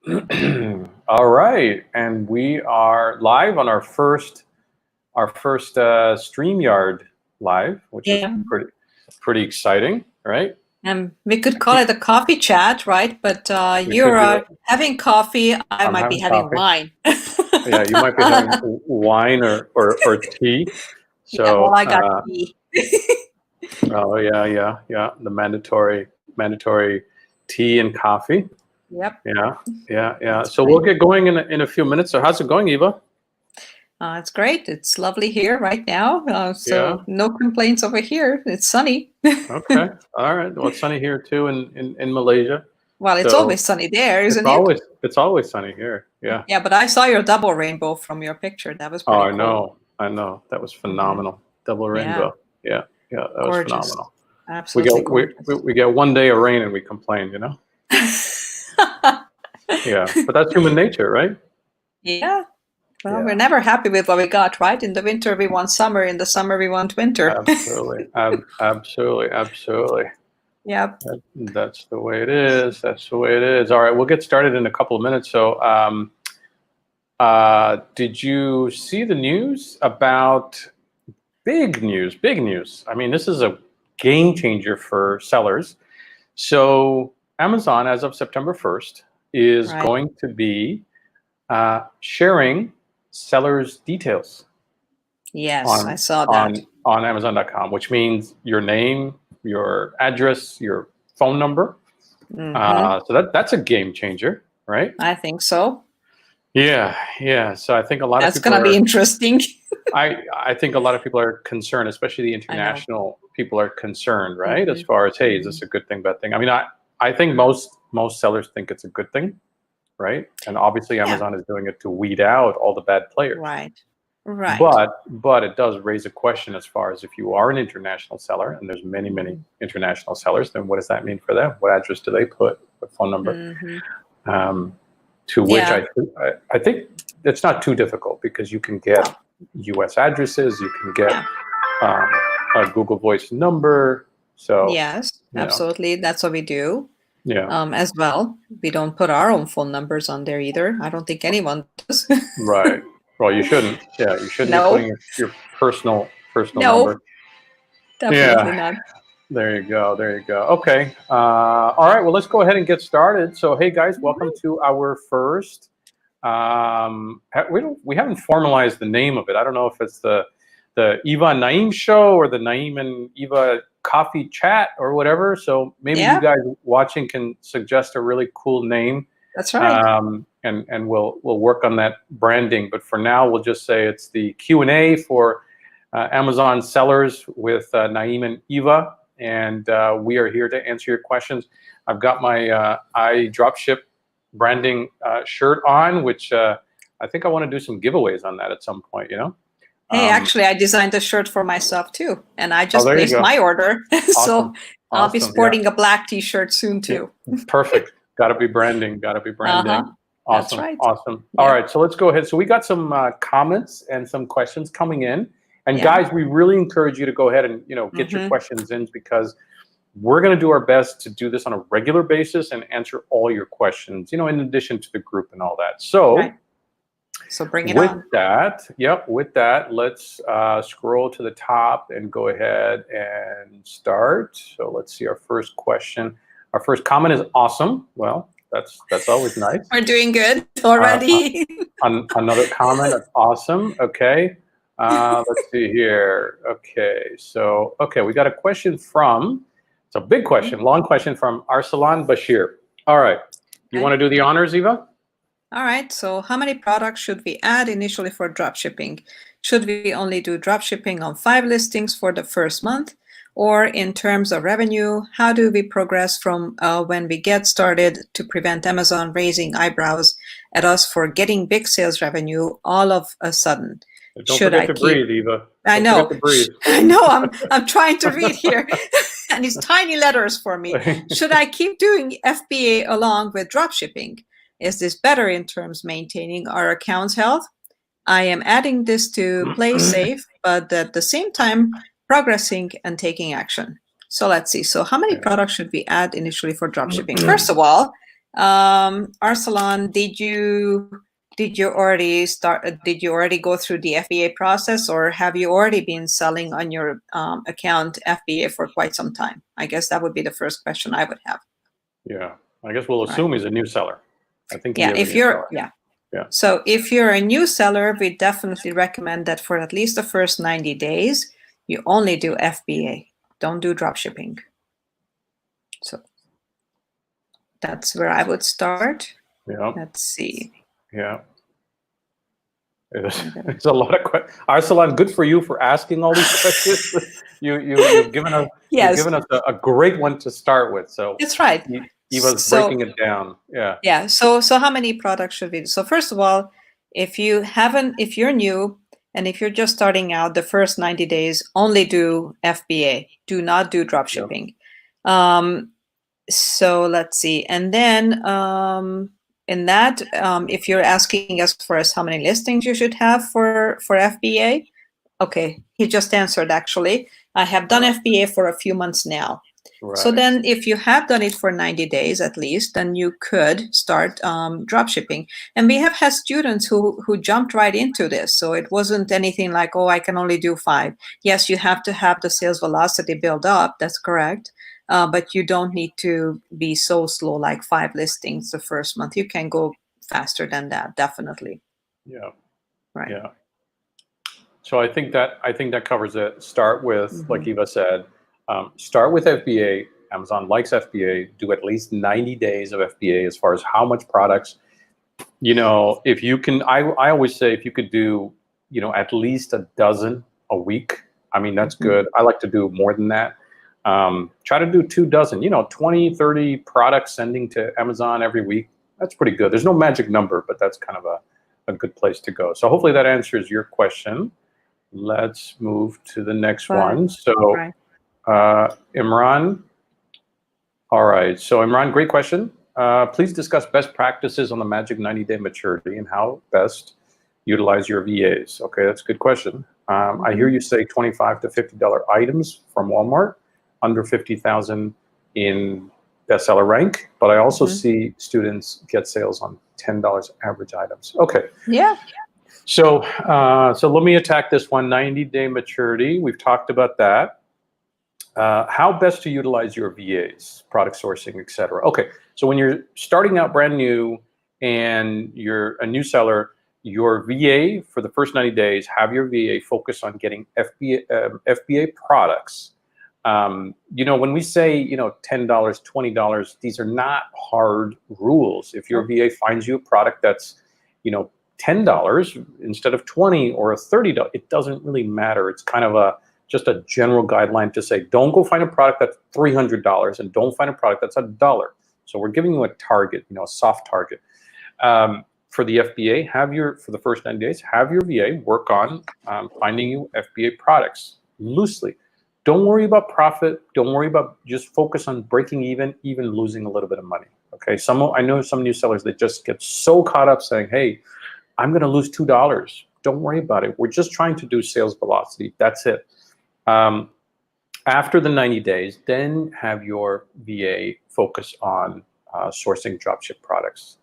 All right, and we are live on our first StreamYard live, which is Yeah, pretty exciting, right? we could I call keep it a coffee chat, right? But We could you're do it. having coffee, I I'm might be having having coffee. wine. Yeah, you might be having wine or tea. Yeah, well, So, I got tea. oh yeah, the mandatory tea and coffee. Yep, Yeah. that's So we'll right. get going in a few minutes. So how's it going, Eva? It's great. It's lovely here right now. Yeah. So no complaints over here. It's sunny. Okay. All right. Well, it's sunny here too in Malaysia. Well, it's So always sunny there, it's isn't it? always it's always sunny here. Yeah. Yeah, but I saw your double rainbow from your picture. That was Oh, pretty I cool. know. I know. That was Hmm. phenomenal. Double Yeah, rainbow. Yeah. Yeah. That was gorgeous. phenomenal. We Absolutely get we, we, gorgeous. we get one day of rain and we complain. Yeah. But that's human nature, right? Yeah. Well, we're Yeah. never happy with what we got, right? In the winter, we want summer. In the summer, we want winter. Absolutely. Absolutely. Yep. That's the way it is. That's the way it is. All right. We'll get started in a couple of minutes. So, did you see the news about big news? Big news. I mean, this is a game changer for sellers. So, Amazon, as of September 1st, is Right. going to be sharing sellers' details Yes, I on saw that. on Amazon.com, which means your name, your address, your phone number. Hmm. So that's a game changer, right? I think so. Yeah. So I think a lot of That's people gonna be are. interesting. I think a lot of people are concerned, especially the I know. international people are concerned, right? As Hmm. far as, hey, is Hmm. this a good thing, bad thing? I mean, I think most sellers think it's a good thing, right? And obviously, Yeah. Amazon is doing it to weed out all the bad players. Right. Right. But it does raise a question as far as if you are an international seller, and there's many Hmm. international sellers, then what does that mean for them? What address do they put? What phone number? Hmm. Um, to which Yeah. I think it's not too difficult because you can get Oh, U.S. addresses, you can get yeah. um, a Google Voice number. So Yes. you know, Absolutely. That's what we do. yeah, As well. We don't put our own phone numbers on there either. I don't think anyone does. right. Well, you shouldn't. Yeah, you shouldn't be putting No. your personal No. number. Definitely Yeah. not. There you go. There you go. Okay. All right. Well, let's go ahead and get started. So, hey guys, welcome to our first. We haven't formalized the name of it. I don't know if it's the Eva and Naeem show or the Naeem and Eva coffee chat or whatever. So maybe you Yeah. guys watching can suggest a really cool name, That's right. and we'll work on that branding. But for now, we'll just say it's the Q&A for Amazon sellers with Naeem and Eva, and we are here to answer your questions. I've got my I Dropship branding shirt on, which I think I want to do some giveaways on that at some point. Hey, Um, actually, I designed a shirt for myself too, and I oh, just there you placed go. my order. So Awesome. I'll be Awesome. Yeah. sporting a black T-shirt soon Yeah. too. Perfect. Got to be branding. Got to be Uh-huh. branding. That's Awesome. right. Awesome. All Yep. right. So let's go ahead. So we got some comments and some questions coming in. And Yeah. guys, we really encourage you to go ahead and get your Mm-hmm. questions in because we're going to do our best to do this on a regular basis and answer all your questions. In addition to the group and all that. So. Right. So bring it With on. that, let's scroll to the top and go ahead and start. So let's see our first question. Our first comment is awesome. Well, that's always nice. We're doing good Uh, already. Another comment of awesome. Okay. Let's see here. Okay, we got a question from, it's a big question, long question from Arsalan Bashir. All right. You Okay. want to do the honors, Eva? All right, so how many products should we add initially for dropshipping? Should we only do dropshipping on 5 listings for the first month? Or in terms of revenue, how do we progress from when we get started to prevent Amazon raising eyebrows at us for getting big sales revenue all of a sudden? Don't Should forget I to keep? breathe, Eva. I Don't forget know. to breathe. I know. I'm trying to read here, and it's tiny letters for me. Should I keep doing FBA along with dropshipping? Is this better in terms maintaining our account's health? I am adding this to play safe, but at the same time progressing and taking action. So let's see. So how many products should we add initially for dropshipping? First of all, Arsalan, did you already start? Did you already go through the FBA process, or have you already been selling on your account FBA for quite some time? I guess that would be the first question I would have. Yeah, I guess we'll All right. assume he's a new seller. I think he Yeah, is a if new you're seller. yeah. Yeah. So if you're a new seller, we definitely recommend that for at least the first 90 days, you only do FBA. Don't do drop shipping. So that's where I would start. Yeah. Let's see. Yeah. It's a lot of questions. Arsalan, good for you for asking all these questions. You've given us Yes, a great one to start with. So that's right. Eva's So breaking it down. Yeah. yeah, so how many products should we do? So first of all, if you're new and if you're just starting out, the first 90 days only do FBA. Do not do drop Yeah. shipping. So let's see. And then in that, if you're asking us for us how many listings you should have for FBA, okay, he just answered actually. I have done FBA for a few months now. So Right. then if you have done it for 90 days at least, then you could start drop shipping. And we have had students who jumped right into this. So it wasn't anything like, oh, I can only do 5. Yes, you have to have the sales velocity build up. That's correct. But you don't need to be so slow, like 5 listings the first month. You can go faster than that, definitely. Yeah. Right. Yeah. So I think that covers it. Start with, like Eva said, start with FBA. Amazon likes FBA. Do at least 90 days of FBA as far as how much products. If you can, I always say if you could do, at least a dozen a week. I mean, that's good. I like to do more than that. Try to do 2 dozen, 20, 30 products sending to Amazon every week. That's pretty good. There's no magic number, but that's kind of a good place to go. So hopefully that answers your question. Let's move to the next one. So, Imran. All right. So, Imran, great question. Please discuss best practices on the magic 90-day maturity and how best utilize your VAs. Okay, that's a good question. I hear you say $25 to $50 items from Walmart, under 50,000 in bestseller rank, but I also see students get sales on $10 average items. Okay. Yeah. So let me attack this one, 90-day maturity. We've talked about that. How best to utilize your VAs, product sourcing, et cetera. Okay, so when you're starting out brand new and you're a new seller, your VA for the first 90 days, have your VA focus on getting FBA products. When we say, $10, $20, these are not hard rules. If your VA finds you a product that's, $10 instead of $20 or $30, it doesn't really matter. It's kind of just a general guideline to say, don't go find a product that's $300 and don't find a product that's $1. So we're giving you a target, a soft target. For the FBA, for the first 90 days, have your VA work on finding you FBA products loosely. Don't worry about profit. Don't worry about, just focus on breaking even losing a little bit of money. Okay. I know some new sellers that just get so caught up saying, hey, I'm going to lose $2. Don't worry about it. We're just trying to do sales velocity. That's it. After the 90 days, then have your VA focus on sourcing dropship products.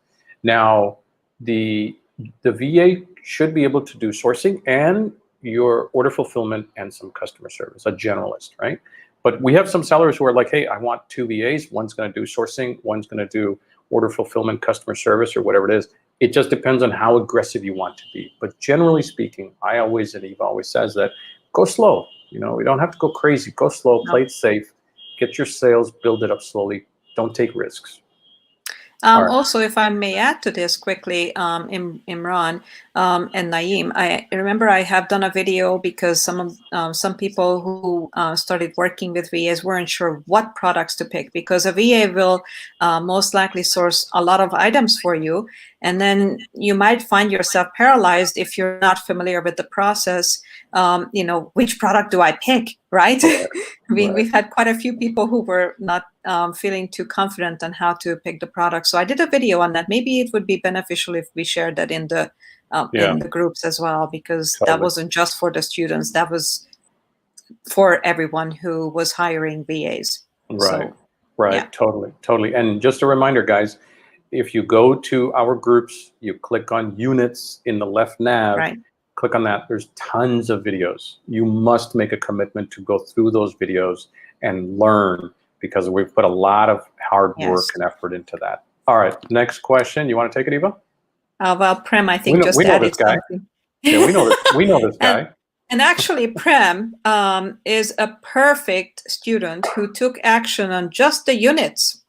Now, the VA should be able to do sourcing and your order fulfillment and some customer service, a generalist, right? But we have some sellers who are like, hey, I want 2 VAs. One's going to do sourcing. One's going to do order fulfillment, customer service, or whatever it is. It just depends on how aggressive you want to be. But generally speaking, and Eva always says that, go slow. We don't have to go crazy. Go slow, play it safe, get your sales, build it up slowly. Don't take risks. Also, if I may add to this quickly, Imran and Naeem, I remember I have done a video because some people who started working with VAs weren't sure what products to pick, because a VA will most likely source a lot of items for you, and then you might find yourself paralyzed if you're not familiar with the process. Which product do I pick, right? We've had quite a few people who were not feeling too confident on how to pick the product. So I did a video on that. Maybe it would be beneficial if we shared that in the groups as well, because that wasn't just for the students. That was for everyone who was hiring VAs. Right. Totally. And just a reminder, guys, if you go to our groups, you click on units in the left nav, Right. click on that. There's tons of videos. You must make a commitment to go through those videos and learn, because we've put a lot of hard work Yes. and effort into that. All right, next question. You want to take it, Eva? Well, Prem, I think just we know added this guy. something. Yeah, we know this guy. And actually, Prem is a perfect student who took action on just the units.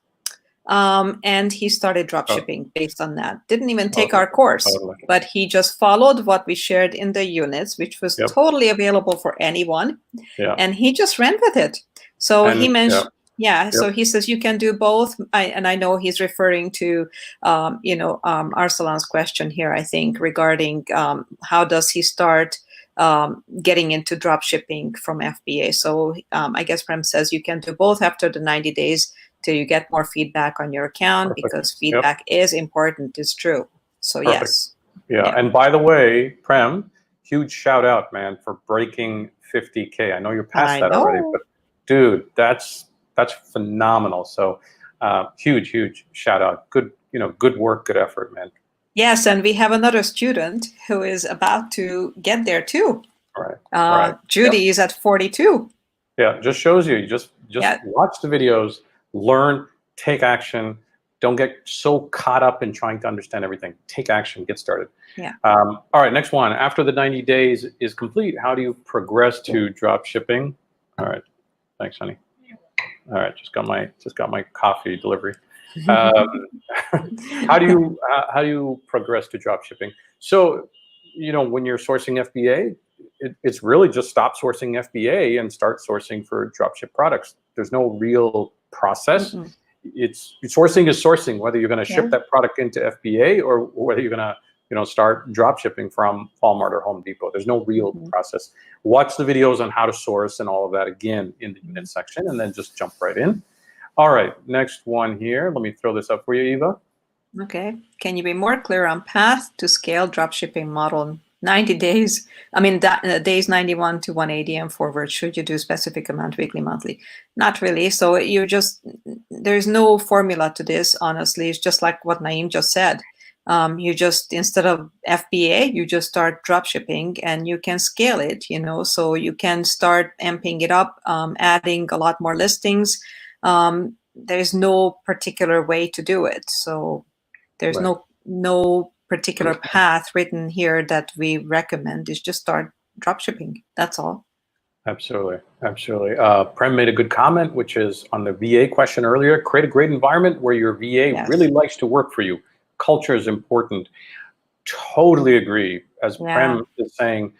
And he started dropshipping based on that. Didn't even take our course, but he just followed what we shared in the units, which was totally available for anyone. Yeah. And he just ran with it. So he mentioned, so he says you can do both. And I know he's referring to, Arsalan's question here, I think, regarding how does he start getting into dropshipping from FBA. So I guess Prem says you can do both after the 90 days till you get more feedback on your account. Perfect. Because feedback is important, is true. So perfect. Yes. Yeah, and by the way, Prem, huge shout out, man, for breaking 50K. I know you're past that already, but dude, that's phenomenal. So huge shout out. Good, good work, good effort, man. Yes, and we have another student who is about to get there too. Right. Judy is at 42. Yeah, just shows you. Just watch the videos, learn, take action. Don't get so caught up in trying to understand everything. Take action, get started. Yeah. All right, next one. After the 90 days is complete, how do you progress to drop shipping? All right, thanks, honey. All right, just got my coffee delivery. How do you progress to drop shipping? So, when you're sourcing FBA, it's really just stop sourcing FBA and start sourcing for dropship products. There's no real process. Mm-hmm. It's sourcing is sourcing, whether you're going to ship that product into FBA or whether you're going to start drop shipping from Walmart or Home Depot. There's no real process. Watch the videos on how to source and all of that again in the unit section, and then just jump right in. All right, next one here. Let me throw this up for you, Eva. Okay. Can you be more clear on path to scale dropshipping model? 90 days, days 91 to 180 and forward. Should you do specific amount weekly, monthly? Not really. So there's no formula to this, honestly. It's just like what Naeem just said. You just, instead of FBA, you just start dropshipping and you can scale it, so you can start amping it up, adding a lot more listings. There's no particular way to do it. So there's no particular path written here that we recommend. Is just start dropshipping. That's all. Absolutely. Prem made a good comment, which is on the VA question earlier. Create a great environment where your VA really likes to work for you. Culture is important. Totally agree. As Prem is saying,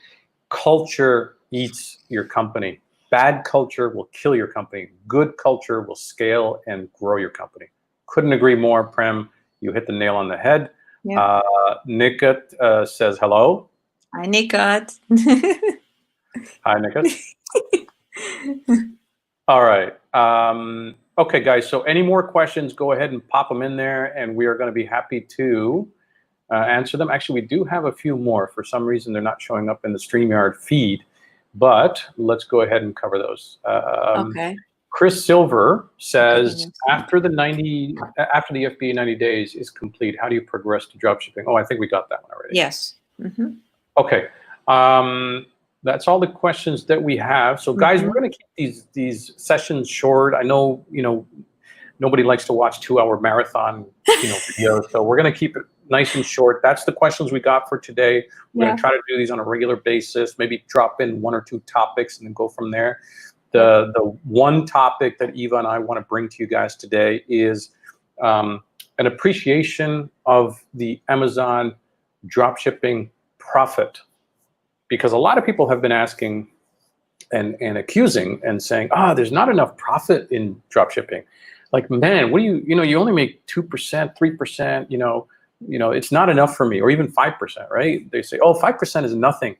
culture eats your company. Bad culture will kill your company. Good culture will scale and grow your company. Couldn't agree more, Prem. You hit the nail on the head. Yeah. Nikat says hello. Hi, Nikat. Hi, Nikat. All right. Okay, guys. So any more questions, go ahead and pop them in there, and we are going to be happy to answer them. Actually, we do have a few more. For some reason, they're not showing up in the StreamYard feed, but let's go ahead and cover those. Okay. Chris Silver says, after the FBA 90 days is complete, how do you progress to dropshipping? Oh, I think we got that one already. Yes. Mm-hmm. Okay. That's all the questions that we have. So, guys, we're going to keep these sessions short. I know, nobody likes to watch 2-hour marathon, videos. So we're going to keep it nice and short. That's the questions we got for today. We're going to try to do these on a regular basis. Maybe drop in 1 or 2 topics and then go from there. The one topic that Eva and I want to bring to you guys today is an appreciation of the Amazon dropshipping profit. Because a lot of people have been asking and accusing and saying, there's not enough profit in dropshipping. Like, man, what do you only make 2%, 3%, it's not enough for me, or even 5%, right? They say, 5% is nothing.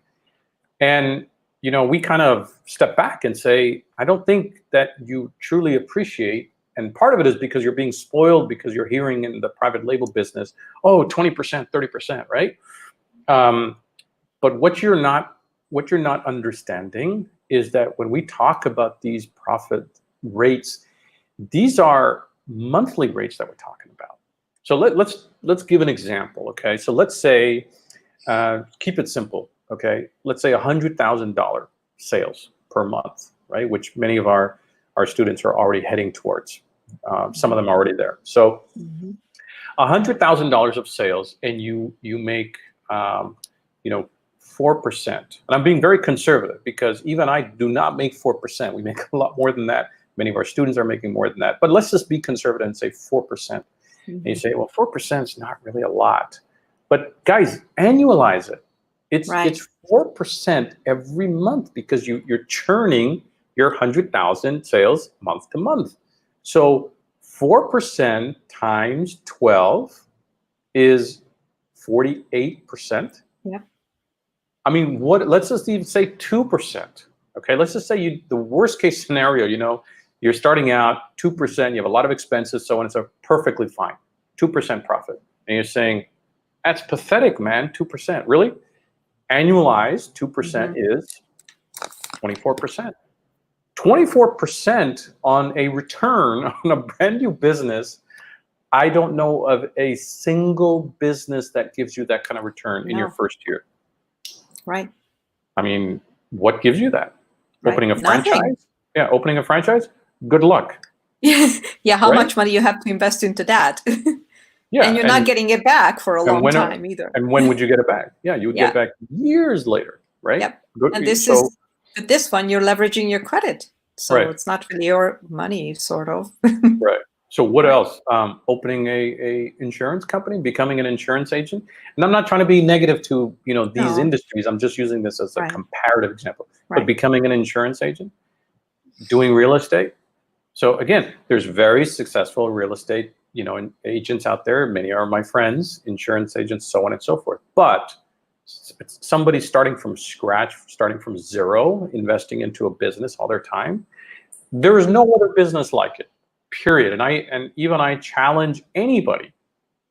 And, we kind of step back and say, I don't think that you truly appreciate. And part of it is because you're being spoiled because you're hearing in the private label business, 20%, 30%, right? But what you're not understanding is that when we talk about these profit rates, these are monthly rates that we're talking about. So let's give an example. Okay, so let's say keep it simple. Okay, let's say $100,000 sales per month, right? Which many of our students are already heading towards. Some of them are already there. So Mhm. $100,000 of sales, and you make 4%. And I'm being very conservative because even I do not make 4%. We make a lot more than that. Many of our students are making more than that. But let's just be conservative and say 4%. And you say, well, 4% is not really a lot. But guys, annualize it. It's Right. it's 4% every month because you're churning your 100,000 sales month to month. So 4% times 12 is 48%. Yeah. I mean, let's just even say 2%. Okay, let's just say the worst case scenario, you're starting out 2%, you have a lot of expenses, so on and so perfectly fine. 2% profit. And you're saying, that's pathetic, man, 2%. Really? Annualized 2% is 24%. 24% on a return on a brand new business. I don't know of a single business that gives you that kind of return in your No. first year. Right. I mean, what gives you that? Right. Opening a Nothing. franchise? Yeah, opening a franchise? Good luck. Yeah, how Right? much money you have to invest into that? Yeah, And you're not getting it back for a long when time either. and when would you get it back? Yeah, you would get Yeah. it back years later, right? Yep. Good. And So with this one, you're leveraging your credit. So right, it's not really your money, sort of. right. So what Right. else? Opening a insurance company, becoming an insurance agent. And I'm not trying to be negative to these No. industries. I'm just using this as a Right. comparative example. But Right. becoming an insurance agent, doing real estate. So again, there's very successful real estate, agents out there. Many are my friends, insurance agents, so on and so forth. But somebody starting from scratch, starting from zero, investing into a business all their time, there is no other business like it. Period. And even I challenge anybody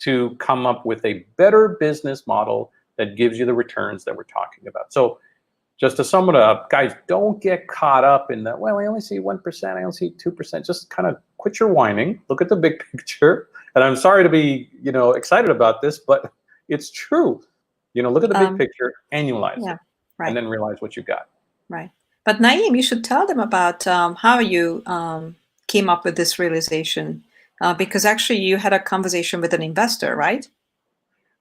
to come up with a better business model that gives you the returns that we're talking about. So just to sum it up, guys, don't get caught up in that, well, I only see 1%, I only see 2%. Just kind of quit your whining, look at the big picture. And I'm sorry to be, excited about this, but it's true. Look at the big picture, annualize Yeah. it, Right. and then realize what you got. Right. But Naeem, you should tell them about how you came up with this realization, because actually you had a conversation with an investor, right?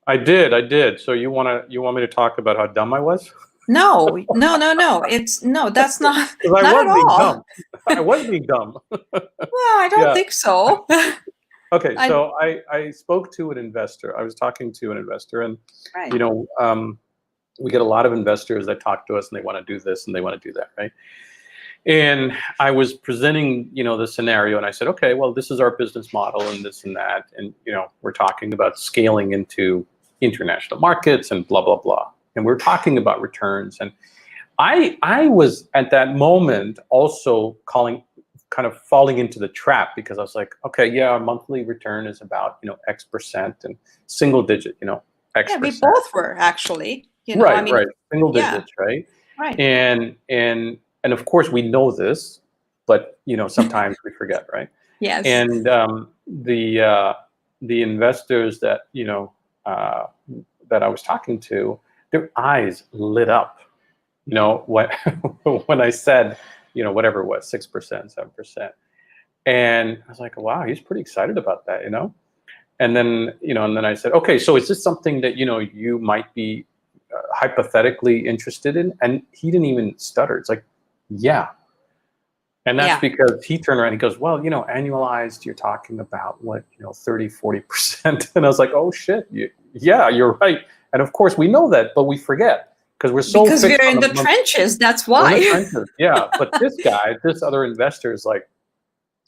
I did. So you want me to talk about how dumb I was? No. It's no, that's not Because I not at was being all. dumb. I was being dumb. Well, I don't Yeah. think so. Okay. I So I spoke to an investor. I was talking to an investor, and right. We get a lot of investors that talk to us, and they want to do this and they want to do that, right? And I was presenting, the scenario, and I said, okay, well, this is our business model, and this and that, and we're talking about scaling into international markets and blah blah blah, and we're talking about returns, and I was at that moment also kind of falling into the trap because I was like, okay, yeah, our monthly return is about X percent and single digit, X Yeah, we percent. both were actually. I Right, mean, right, single yeah, digits, right? right. And of course we know this, but sometimes we forget, right? Yes. And the investors that that I was talking to, their eyes lit up, what when I said, whatever it was, 6%, 7%, and I was like, wow, he's pretty excited about that, And then and then I said, okay, so is this something that you might be hypothetically interested in? And he didn't even stutter. It's like, yeah. And that's Yeah. because he turned around and he goes, well, annualized, you're talking about what, 30, 40%. And I was like, oh shit, yeah, you're right. And of course we know that, but we forget because we're so Because fixed we're on in the the month. trenches, that's We're in the why. trenches. Yeah. But this other investor is like,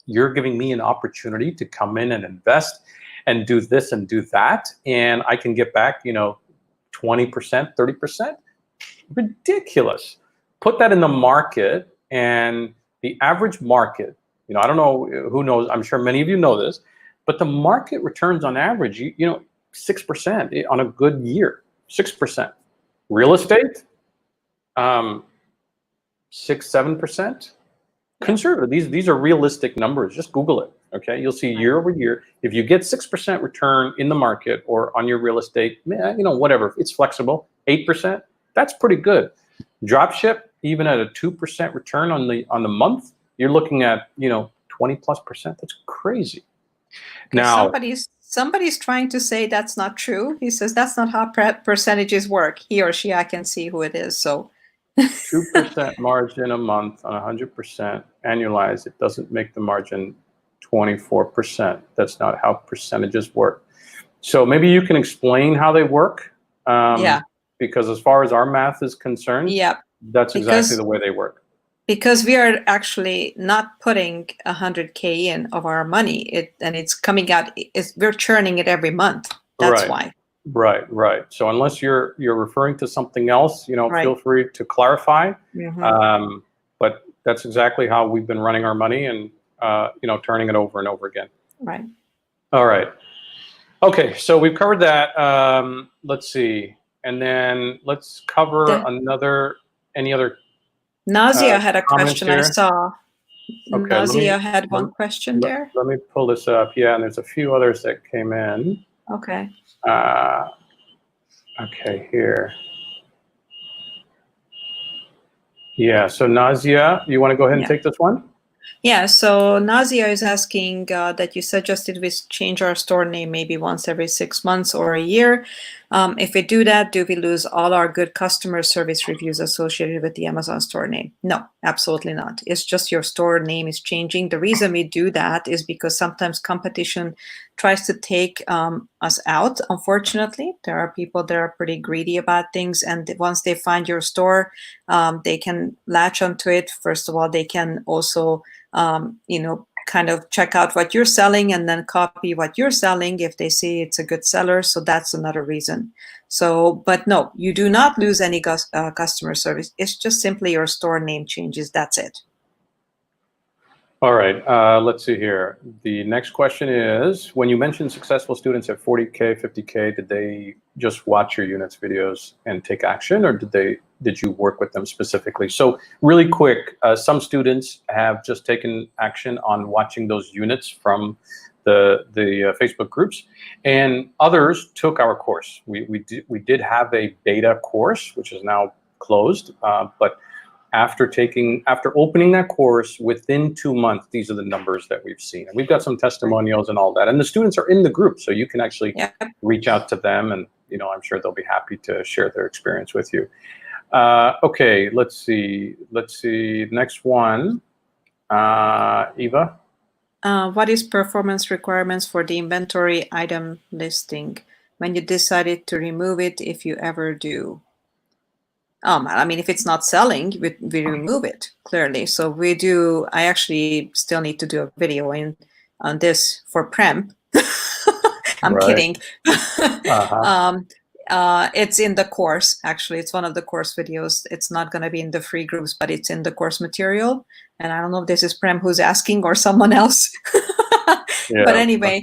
you're giving me an opportunity to come in and invest and do this and do that. And I can get back, 20%, 30%. Ridiculous. Put that in the market, and the average market, I don't know who knows, I'm sure many of you know this, but the market returns on average, 6% on a good year, 6%. Real estate, 6, 7%. Yeah. Conservative. These are realistic numbers. Just Google it. Okay, you'll see year over year. If you get 6% return in the market or on your real estate, whatever, it's flexible. 8%, that's pretty good. Dropship, even at a 2% return on the month, you're looking at 20+%. That's crazy. Now, somebody's trying to say that's not true. He says that's not how percentages work. He or she, I can see who it is. So 2% margin a month on 100% annualized, it doesn't make the margin 24%. That's not how percentages work. So maybe you can explain how they work. Yeah. Because as far as our math is concerned, that's exactly the way they work. Because we are actually not putting 100K in of our money, and it's coming out. We're churning it every month. That's why. Right. So unless you're referring to something else, feel free to clarify. But that's exactly how we've been running our money, and turning it over and over again. Right. All right. Okay, so we've covered that. Let's see, and then let's cover any other. Nazia had a question here. I saw. Okay, Nazia had one question there. Let me pull this up. Yeah, and there's a few others that came in. Okay. Okay, here. Yeah, so Nazia, you want to go ahead and take this one? Yeah, so Nazia is asking that you suggested we change our store name maybe once every 6 months or a year. If we do that, do we lose all our good customer service reviews associated with the Amazon store name? No, absolutely not. It's just your store name is changing. The reason we do that is because sometimes competition tries to take us out. Unfortunately, there are people that are pretty greedy about things, and once they find your store, they can latch onto it. First of all, they can also kind of check out what you're selling and then copy what you're selling if they see it's a good seller. So that's another reason. So, but no, you do not lose any customer service. It's just simply your store name changes. That's it. All right, let's see here. The next question is, when you mentioned successful students at 40K, 50K, did they just watch your units videos and take action, or did you work with them specifically? So really quick, some students have just taken action on watching those units from the Facebook groups, and others took our course. We did have a beta course, which is now closed, but after opening that course, within 2 months, these are the numbers that we've seen. And we've got some testimonials and all that. And the students are in the group, so you can actually reach out to them, and I'm sure they'll be happy to share their experience with you. Okay, let's see. Next one, Eva. What is performance requirements for the inventory item listing when you decided to remove it, if you ever do? I mean, if it's not selling, we remove it, clearly. So we do. I actually still need to do a video on this for Prem. I'm kidding. It's in the course, actually. It's one of the course videos. It's not going to be in the free groups, but it's in the course material. And I don't know if this is Prem who's asking or someone else. But anyway,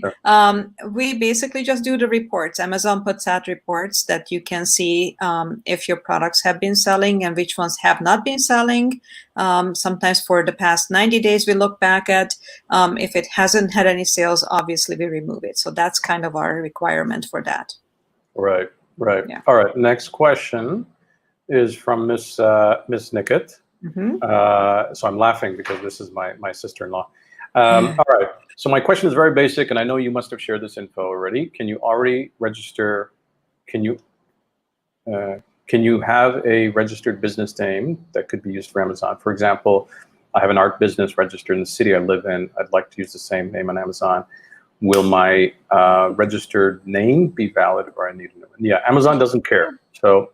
we basically just do the reports. Amazon puts out reports that you can see if your products have been selling and which ones have not been selling. Sometimes for the past 90 days, we look back at if it hasn't had any sales, obviously we remove it. So that's kind of our requirement for that. Right. Yeah. All right. Next question is from Miss Nickett. So I'm laughing because this is my sister-in-law. All right. So my question is very basic, and I know you must have shared this info already. Can you already register? Can you have a registered business name that could be used for Amazon? For example, I have an art business registered in the city I live in. I'd like to use the same name on Amazon. Will my registered name be valid, or I need a new one? Yeah, Amazon doesn't care. So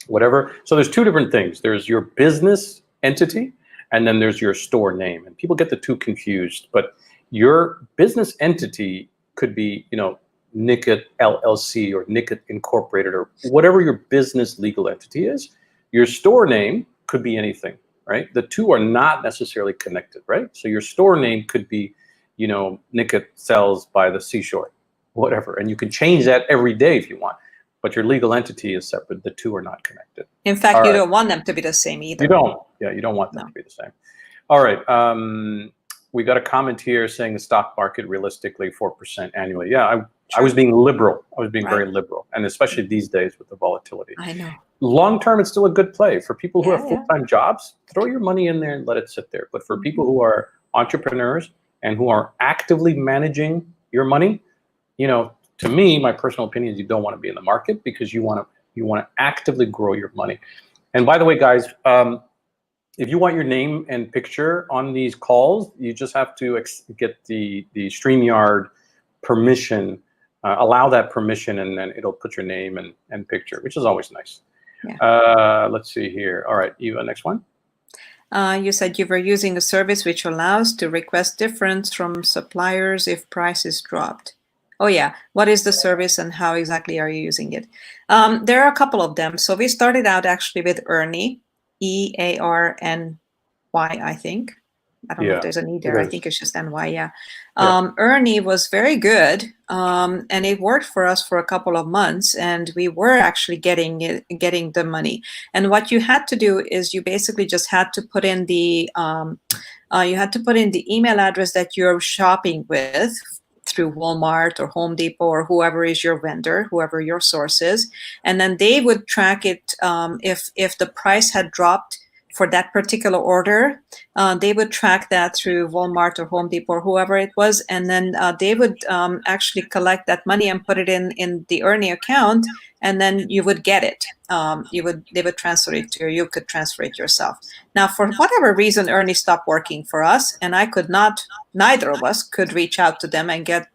whatever. So there's two different things. There's your business entity, and then there's your store name. And people get the two confused. But your business entity could be, Nickett LLC or Nickett Incorporated or whatever your business legal entity is. Your store name could be anything, right? The two are not necessarily connected, right? So your store name could be, Nickett sells by the seashore, whatever. And you can change that every day if you want. But your legal entity is separate. The two are not connected. In fact, you don't want them to be the same either. You don't. Yeah, you don't want them to be the same. All right. we got a comment here saying the stock market realistically 4% annually. Yeah, I was being liberal. I was being very liberal, and especially these days with the volatility. I know. Long term, it's still a good play. For people who have Yeah. full-time jobs, throw your money in there and let it sit there. But for people who are entrepreneurs and who are actively managing your money, you know, to me, my personal opinion is you don't want to be in the market because you want to actively grow your money. And by the way, guys, if you want your name and picture on these calls, you just have to get the StreamYard permission, allow that permission, and then it'll put your name and picture, which is always nice. Yeah. Let's see here. All right, Eva, next one. You said you were using a service which allows to request difference from suppliers if prices dropped. Oh yeah, what is the service and how exactly are you using it? There are a couple of them. So we started out actually with Earny, EARNY, I think. I don't know if there's an E there. I think it's just NY, yeah. Earny was very good, and it worked for us for a couple of months, and we were actually getting the money. And what you had to do is you basically just had to put in the email address that you're shopping with through Walmart or Home Depot or whoever is your vendor, whoever your source is, and then they would track it. If the price had dropped for that particular order, they would track that through Walmart or Home Depot or whoever it was, and then they would actually collect that money and put it in the Earny account, and then you would get it. They would transfer it to you. You could transfer it yourself. Now, for whatever reason, Earny stopped working for us, and neither of us could reach out to them and get,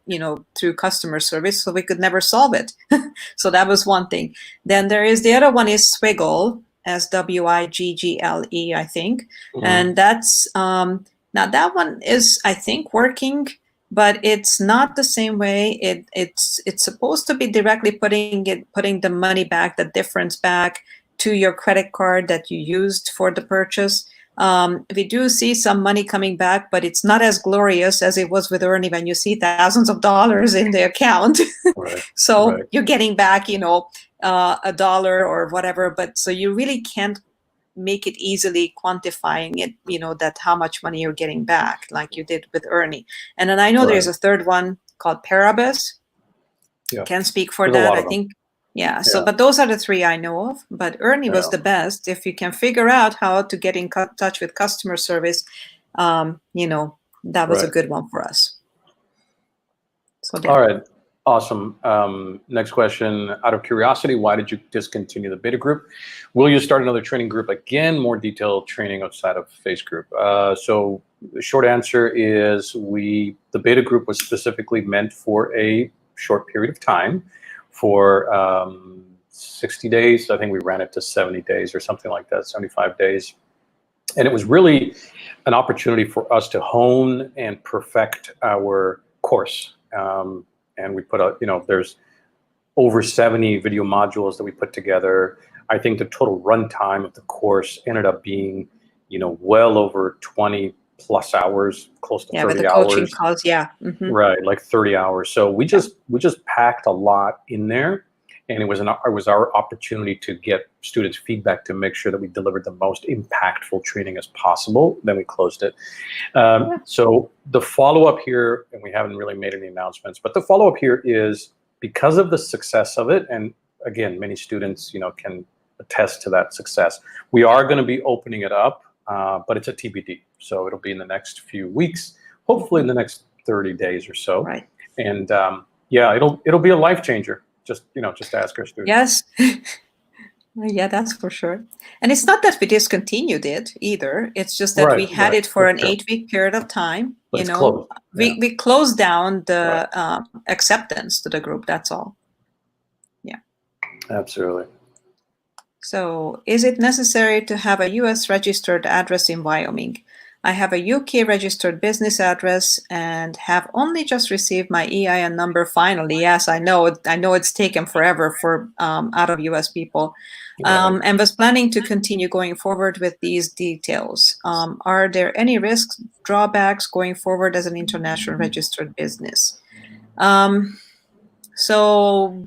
through customer service, so we could never solve it. So that was one thing. Then there is the other one is Swiggle, SWIGGLE, I think. And that's now that one is, I think, working, but it's not the same way. It's supposed to be directly putting the money back, the difference back to your credit card that you used for the purchase. We do see some money coming back, but it's not as glorious as it was with Earny when you see thousands of dollars in the account. So you're getting back, $1 or whatever, but so you really can't make it easily quantifying it, that how much money you're getting back like you did with Earny. And then I know there's a third one called Parabus. Can't speak for that, I think. Yeah, so but those are the three I know of, but Earny was the best. If you can figure out how to get in touch with customer service, that was a good one for us. So all right. Awesome. Next question. Out of curiosity, why did you discontinue the beta group? Will you start another training group again? More detailed training outside of Face group. So the short answer is the beta group was specifically meant for a short period of time, for 60 days. I think we ran it to 70 days or something like that, 75 days. And it was really an opportunity for us to hone and perfect our course. And we put out, there's over 70 video modules that we put together. I think the total runtime of the course ended up being, well over 20 plus hours, close to 30 with the hours. Coaching calls, Right, like 30 hours. So we just packed a lot in there, and it was our opportunity to get students' feedback to make sure that we delivered the most impactful training as possible. Then we closed it. So the follow-up here, and we haven't really made any announcements, but the follow-up here is because of the success of it, and again, many students, can attest to that success. We are going to be opening it up, but it's a TBD. So it'll be in the next few weeks, hopefully in the next 30 days or so. Right. And it'll be a life changer. Just ask our students. Yes. Yeah, that's for sure. And it's not that we discontinued it either. It's just that we had it for an 8-week period of time. But it's closed. We closed down the acceptance to the group. That's all. Yeah. Absolutely. So, is it necessary to have a U.S. registered address in Wyoming? I have a UK registered business address and have only just received my EIN number finally. Yes, I know it's taken forever for out of US people, and was planning to continue going forward with these details. Are there any risks, drawbacks going forward as an international registered business? So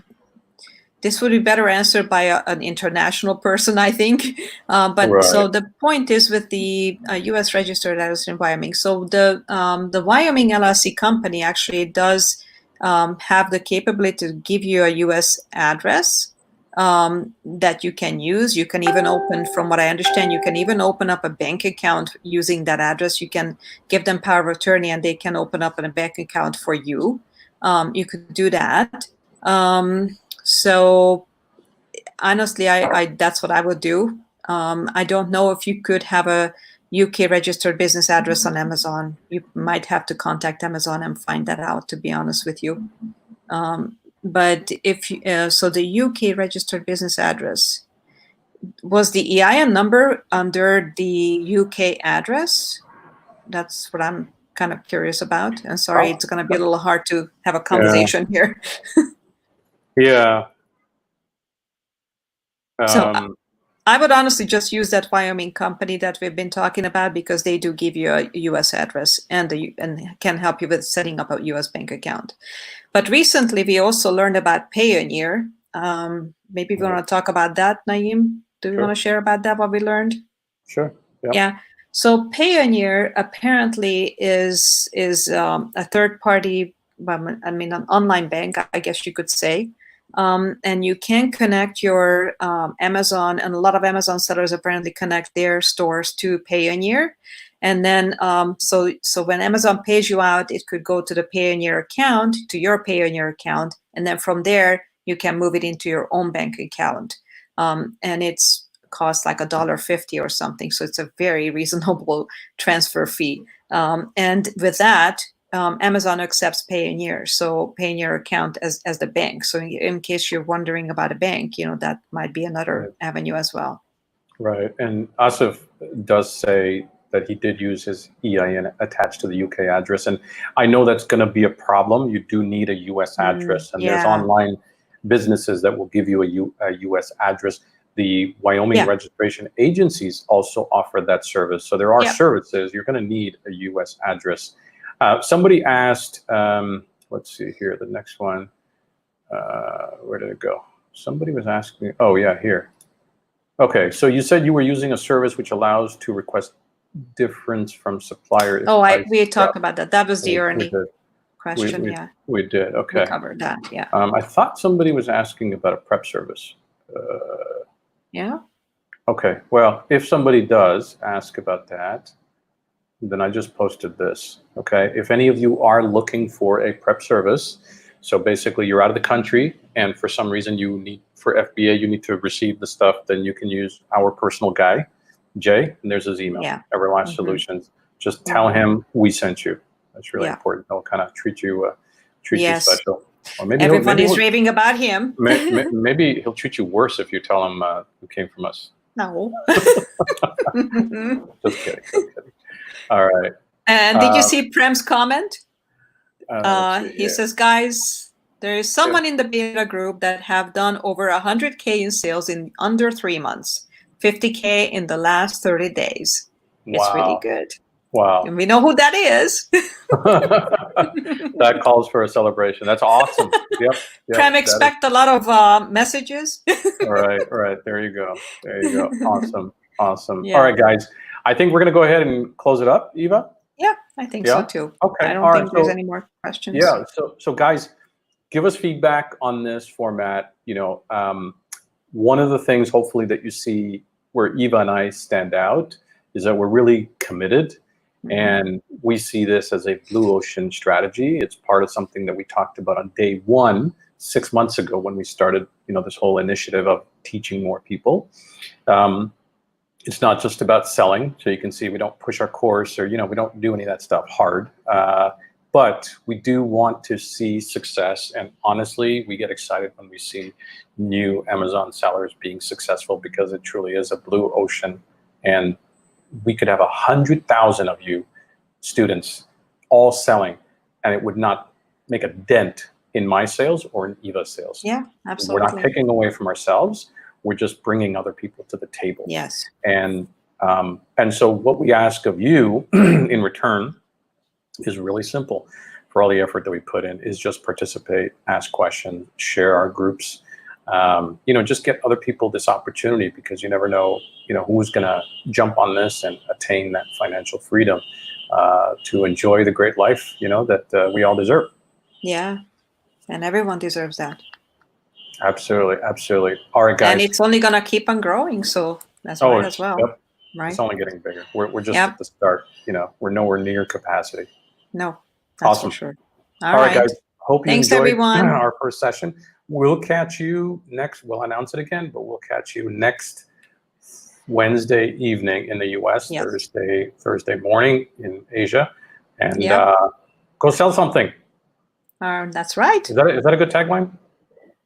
this would be better answered by an international person, I think. But Right. so the point is with the U.S. registered address in Wyoming. So the Wyoming LLC company actually does have the capability to give you a U.S. address that you can use. You can even open, from what I understand, you can even open up a bank account using that address. You can give them power of attorney, and they can open up a bank account for you. You could do that. So honestly, I that's what I would do. I don't know if you could have a UK registered business address on Amazon. You might have to contact Amazon and find that out, to be honest with you. But if so, the UK registered business address, was the EIN number under the UK address? That's what I'm kind of curious about. And sorry, it's going to be a little hard to have a conversation here. Yeah. So I would honestly just use that Wyoming company that we've been talking about, because they do give you a U.S. address and can help you with setting up a U.S. bank account. But recently, we also learned about Payoneer. Maybe we want to talk about that, Naeem. Do you want to share about that, what we learned? Sure. Yeah. So Payoneer apparently is a third party, I mean, an online bank, I guess you could say. And you can connect your Amazon, and a lot of Amazon sellers apparently connect their stores to Payoneer. And then, so when Amazon pays you out, it could go to the Payoneer account, to your Payoneer account, and then from there you can move it into your own bank account. And it's costs like $1.50 or something, so it's a very reasonable transfer fee. And with that, Amazon accepts Payoneer, so Payoneer account as the bank. So in case you're wondering about a bank, that might be another avenue as well. Right. And Asif does say that he did use his EIN attached to the UK address. And I know that's going to be a problem. You do need a US address. And there's online businesses that will give you a US address. The Wyoming registration agencies also offer that service. So there are services. You're going to need a US address. Somebody asked, let's see here, the next one. Where did it go? Somebody was asking me, oh yeah, here. Okay, so you said you were using a service which allows to request difference from supplier. We talked about that. That was the Ernie question. We did. Okay, we covered that. Yeah. I thought somebody was asking about a prep service. Yeah. Okay. Well, if somebody does ask about that, then I just posted this. Okay. If any of you are looking for a prep service, so basically you're out of the country and for some reason you need, for FBA, you need to receive the stuff, then you can use our personal guy, Jay, and there's his email, Everlast Solutions. Just tell him we sent you. That's really important. He'll kind of treat you special. Or maybe everybody's raving about him. Maybe he'll treat you worse if you tell him who came from us. No. Just kidding. All right. And did you see Prem's comment? He says, guys, there is someone in the beta group that have done over 100K in sales in under 3 months, 50K in the last 30 days. Wow. It's really good. Wow. And we know who that is. That calls for a celebration. That's awesome. Yep. Prem, expect a lot of messages. Right. There you go. Awesome. Yeah. All right, guys. I think we're going to go ahead and close it up, Eva. Yeah, I think so too. Okay. I don't think there's any more questions. Yeah. So guys, give us feedback on this format. One of the things hopefully that you see where Eva and I stand out is that we're really committed. And we see this as a blue ocean strategy. It's part of something that we talked about on day one, 6 months ago, when we started, this whole initiative of teaching more people. It's not just about selling. So you can see we don't push our course or, we don't do any of that stuff hard. But we do want to see success. And honestly, we get excited when we see new Amazon sellers being successful, because it truly is a blue ocean. And we could have 100,000 of you students all selling, and it would not make a dent in my sales or in Eva's sales. Yeah, absolutely. We're not taking away from ourselves. We're just bringing other people to the table. Yes. And so what we ask of you in return is really simple. For all the effort that we put in, is just participate, ask questions, share our groups. just get other people this opportunity, because you never know, who's going to jump on this and attain that financial freedom to enjoy the great life, that we all deserve. Yeah, and everyone deserves that. Absolutely, absolutely. All right, guys. And it's only gonna keep on growing, so that's right as well. Yep. Right? It's only getting bigger. We're just Yep. at the start. We're nowhere near capacity. No, that's Awesome. for sure. All right, guys. Hope you Thanks, enjoyed everyone. our first session. We'll catch you next. We'll announce it again, but we'll catch you next Wednesday evening in the U.S. Yes. Thursday morning in Asia, and go sell something. That's right. Is that a good tagline?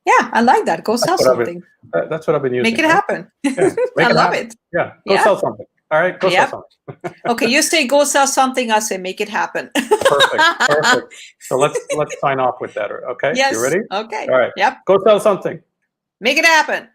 Yeah, I like that. Go sell something. That's what I've been using. Make it happen. Yeah, I love it. Yeah, go sell something. All right, go sell something. Okay, you say go sell something. I say make it happen. Perfect. So let's sign off with that. Okay. Yes. You ready? Okay. All right. Yep. Go sell something. Make it happen.